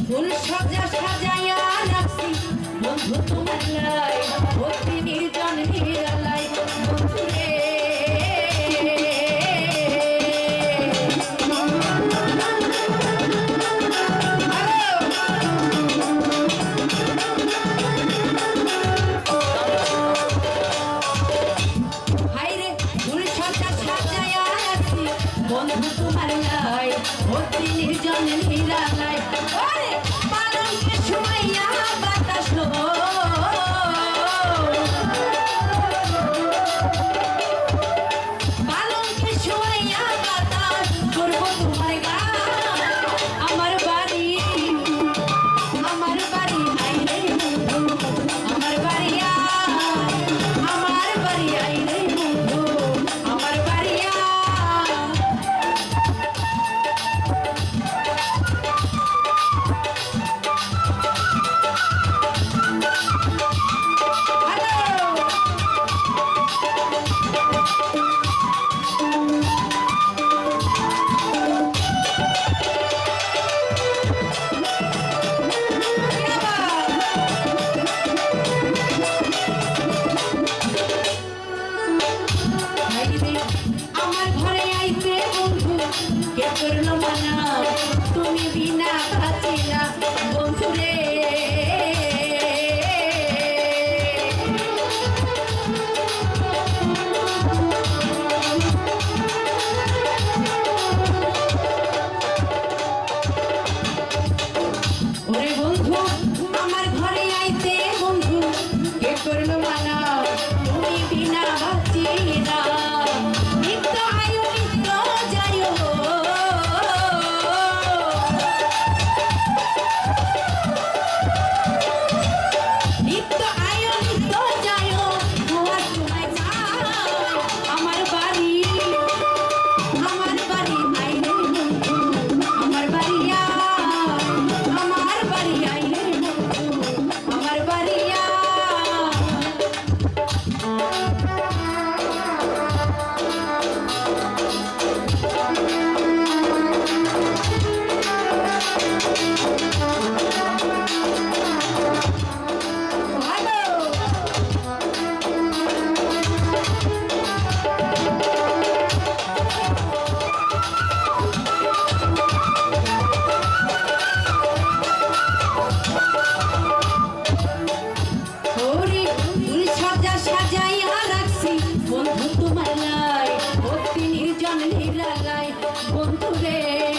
ফুল সজা সাজাইয়া রাখছি বন্ধু তোমার লাই ভক্তি নির্জন নিরালাই বন্ধু রে বন্ধু তোমার লাই ভক্তি নির্জন নিরালাই ওরে পালঙ্কে শুমাইয়া বাতাস পালঙ্কে শুমাইয়া বাতাস করবো তোমার গান আমার বাড়ি নাই রে বন্ধু আমার বাড়ি আই রে বন্ধু আমার বাড়ি আমার ঘরে আইতে বন্ধু কে করলো মানা তুমি বিনা বাঁচি না বন্ধু রে ওরে বন্ধু আমার ঘরে আইতে বন্ধু কে করলো মানা তুমি বিনা বাঁচি না নিত্য আয়ু নিত্য যায় নিত্য আয়ু নিত্য যায় তোমার তোমায় আমার বাড়ি নাই রে বন্ধু আমার বাড়ি আই রে বন্ধু আমার বাড়ি সাজাইয়া রাখছি বন্ধু তোমার লাই ভক্তি নির্জন নিরালাই বন্ধু রে